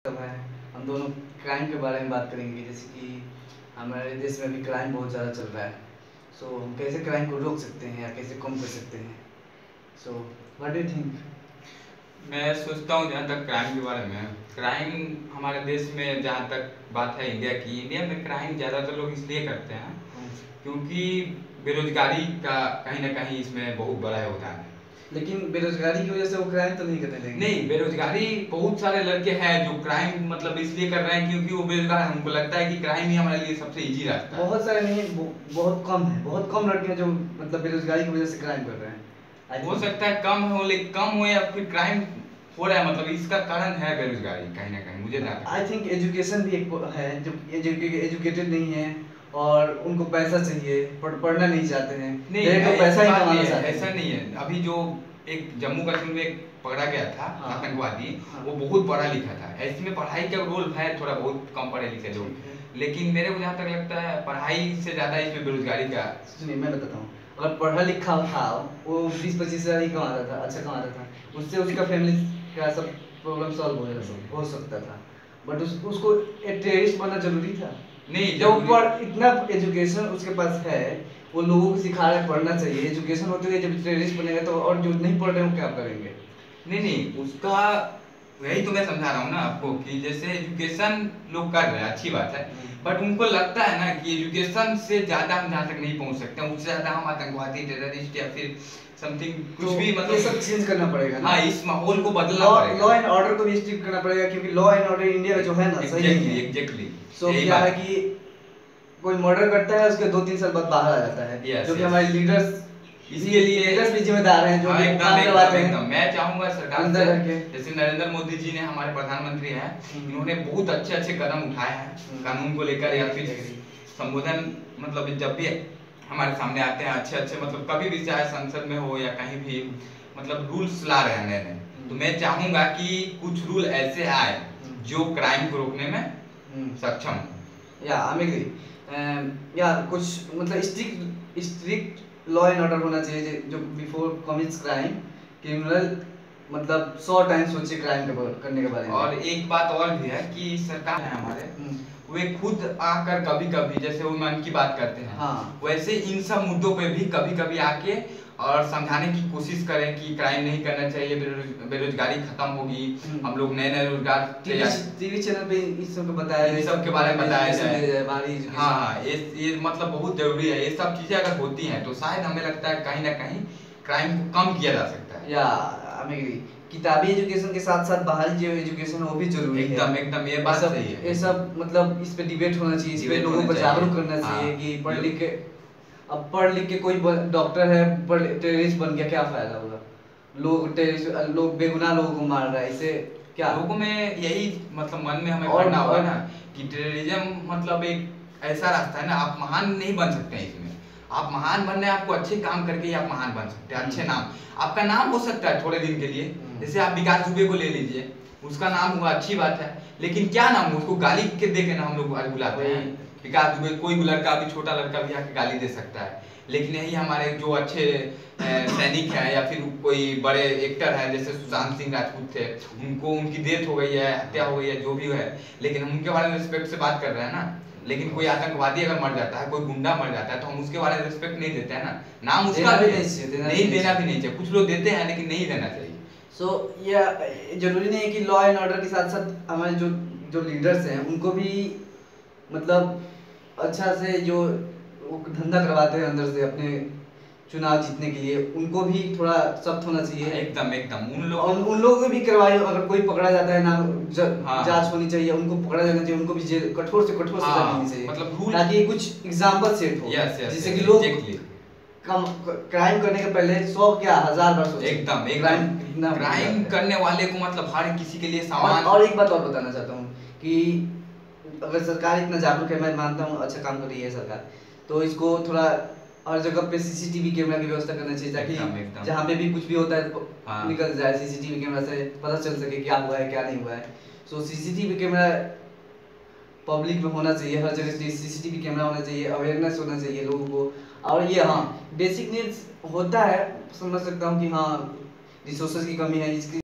सब है। हम दोनों क्राइम के बारे में बात करेंगे, जैसे कि हमारे देश में अभी क्राइम बहुत ज़्यादा चल रहा है। सो हम कैसे क्राइम को रोक सकते हैं या कैसे कम कर सकते हैं। So what do you think? मैं सोचता हूँ जहाँ तक क्राइम के बारे में, क्राइम हमारे देश में जहाँ तक बात है इंडिया में क्राइम ज़्यादातर लोग इसलिए करते हैं क्योंकि बेरोजगारी का कहीं ना कहीं इसमें बहुत बड़ा योगदान है। लेकिन बेरोजगारी की वजह से वो क्राइम तो नहीं करने लगेंगे। नहीं, बेरोजगारी बहुत सारे लड़के हैं जो क्राइम मतलब इसलिए कर रहे हैं क्योंकि वो बेरोजगार हैं। उनको लगता है कि क्राइम ही हमारे लिए सबसे इजी रास्ता है। बहुत सारे नहीं, बहुत कम है, बहुत कम लड़के हैं जो मतलब बेरोजगारी की वजह से क्राइम कर रहे हैं। हो सकता है कम हो, लेकिन कम हो या फिर क्राइम हो रहा है, मतलब इसका कारण है बेरोजगारी कहीं ना कहीं। मुझे आई थिंक एजुकेशन भी एक है, जो एजुकेटेड नहीं है और उनको पैसा चाहिए, पढ़ना नहीं चाहते हैं। नहीं, तो पैसा ही कमाना चाहते हैं। ऐसा नहीं है। अभी जो एक जम्मू कश्मीर में एक पकड़ा गया था आतंकवादी, वो बहुत पढ़ा लिखा था। ऐसे में पढ़ाई का रोल है, थोड़ा बहुत कम पढ़े लिखे लोग, लेकिन मेरे को जहाँ तक लगता है पढ़ाई से ज्यादा इसमें बेरोजगारी का। सुनिए मैं बताता हूँ, अगर पढ़ा लिखा था वो 20-25 हज़ार ही कमाता था, अच्छा कमाता था, उससे उसका फैमिली का सब प्रॉब्लम सॉल्व हो सकता था। बट उसको एक टेररिस्ट बनना जरूरी था? नहीं, जब पर इतना एजुकेशन उसके पास है, वो लोगों को सिखा रहा है पढ़ना चाहिए। एजुकेशन होते हुए जब टेररिस्ट बनेगा तो और जो नहीं पढ़ रहे हो क्या करेंगे? नहीं, उसका वही तो मैं समझा रहा हूँ ना आपको कि जैसे एजुकेशन लोग कर रहे हैं, अच्छी बात है, बट उनको लगता है ना कि एजुकेशन से ज्यादा हम जहाँ तक नहीं पहुँच सकते, उससे ज्यादा हम आतंकवादी, टेररिस्ट या फिर समथिंग कुछ भी, मतलब ये सब चेंज करना पड़ेगा ना। हाँ, इस माहौल को बदलना पड़ेगा। लॉ एंड ऑर्डर को भी स्ट्रिक्ट करना पड़ेगा, क्योंकि लॉ एंड ऑर्डर इंडिया का जो है ना सही नहीं है। एग्जैक्टली। सो क्या है कि कोई मर्डर करता है, उसके 2-3 साल बाद बाहर आ जाता है, जो कि हमारे लीडर्स इसके लिए लीडर्स भी जिम्मेदार हैं, जो काम करवाते हैं। मैं चाहूंगा सरकार से, जैसे नरेंद्र मोदी जी ने, हमारे प्रधानमंत्री हैं, इन्होंने बहुत अच्छे कदम उठाए हैं कानून को लेकर, या फिर संबोधन, मतलब जब भी हमारे सामने आते हैं अच्छे मतलब कभी भी, चाहे संसद में हो या कहीं भी, मतलब रूल्स ला रहे हैं नए नए। तो मैं चाहूंगा कि कुछ रूल ऐसे आए जो क्राइम को रोकने में सक्षम हो। या कुछ मतलब स्ट्रिक्ट लॉ एंड ऑर्डर होना चाहिए, जो बिफोर कमिट्स क्राइम क्रिमिनल मतलब 100 टाइम सोचे क्राइम करने के बारे में। और एक बात और भी है कि सरकार है हमारे, वे खुद आकर कभी कभी, जैसे वो मन की बात करते हैं, वैसे इन सब मुद्दों पे भी कभी कभी आके और समझाने की कोशिश करें कि क्राइम नहीं करना चाहिए, बेरोजगारी खत्म होगी, हम लोग नए रोजगार, टीवी चैनल पे इस सब के बारे में बताया जाए। हाँ, ये मतलब बहुत जरूरी है। ये सब चीजें अगर होती हैं तो शायद हमें लगता है कहीं ना कहीं क्राइम को कम किया जा सकता है। किताबी एजुकेशन के साथ साथ बाहरी जो एजुकेशन वो भी जरूरी है। एकदम ये बात सही है। ये सब मतलब इस पे डिबेट होना चाहिए, इस पे लोगों को जागरूक करना चाहिए कि पढ़ लिख के, अब पढ़ लिख के कोई डॉक्टर है, टेररिस्ट बन गया, क्या फायदा होगा? लोग बेगुनाह लोगों को मार रहा है, इससे क्या? लोगों में यही मतलब मन में हमें पढ़ना होगा ना कि टेररिज्म मतलब एक ऐसा रास्ता है ना, आप महान नहीं बन सकते हैं इसमें। आप महान बनना है, आपको अच्छे काम करके ही आप महान बन सकते हैं। अच्छे नाम, आपका नाम हो सकता है थोड़े दिन के लिए, जैसे आप विकास दुबे को ले लीजिए, उसका नाम हुआ, अच्छी बात है, लेकिन क्या नाम, उसको गाली के दे के ना हम लोग बुलाते हैं विकास दुबे। कोई लड़का भी, छोटा लड़का भी आके गाली दे सकता है, लेकिन यही हमारे जो अच्छे सैनिक हैं या फिर कोई बड़े एक्टर हैं, जैसे सुशांत सिंह राजपूत थे, उनकी डेथ हो गई है, हत्या हो गई है, जो भी है, लेकिन हम उनके बारे में रिस्पेक्ट से बात कर रहे हैं ना। लेकिन कोई आतंकवादी अगर मर जाता है, कोई गुंडा मर जाता है, तो हम उसके बारे में रिस्पेक्ट नहीं देते हैं ना, नाम उसका भी नहीं देना भी नहीं चाहिए। कुछ लोग देते हैं लेकिन नहीं देना चाहिए। सो ये जरूरी नहीं है कि लॉ एंड ऑर्डर के साथ साथ हमारे जो लीडर्स हैं उनको भी मतलब अच्छा से जो धंधा करवाते हैं अंदर से अपने चुनाव जीतने के लिए, उनको भी थोड़ा सख्त होना चाहिए। एकदम उन लोगों को भी करवाए। अगर कोई पकड़ा जाता है ना, जांच होनी चाहिए, उनको पकड़ा जाना चाहिए, उनको भी कठोर से कठोर सजा मिलनी चाहिए, मतलब ताकि कुछ एग्जाम्पल सेट हो, जिससे कि लोग क्राइम करने के पहले 100 क्या 1000 बार सोचें। एकदम क्राइम करने वाले को मतलब हर किसी के लिए सामान। और एक बात और बताना चाहता हूँ कि अगर सरकार इतना जागरूक है, मैं मानता हूँ अच्छा काम कर रही है सरकार, तो इसको थोड़ा हर जगह पे सीसीटीवी कैमरा की व्यवस्था करना चाहिए, ताकि जहाँ पे भी कुछ भी होता है निकल जाए, सीसीटीवी कैमरा से पता चल सके क्या हुआ है क्या नहीं हुआ है। सो सीसीटीवी कैमरा पब्लिक में होना चाहिए, हर जगह सीसीटीवी कैमरा होना चाहिए, अवेयरनेस होना चाहिए लोगों को। और ये बेसिक नीड्स होता है, समझ सकता हूँ कि रिसोर्सेज की कमी है, इसकी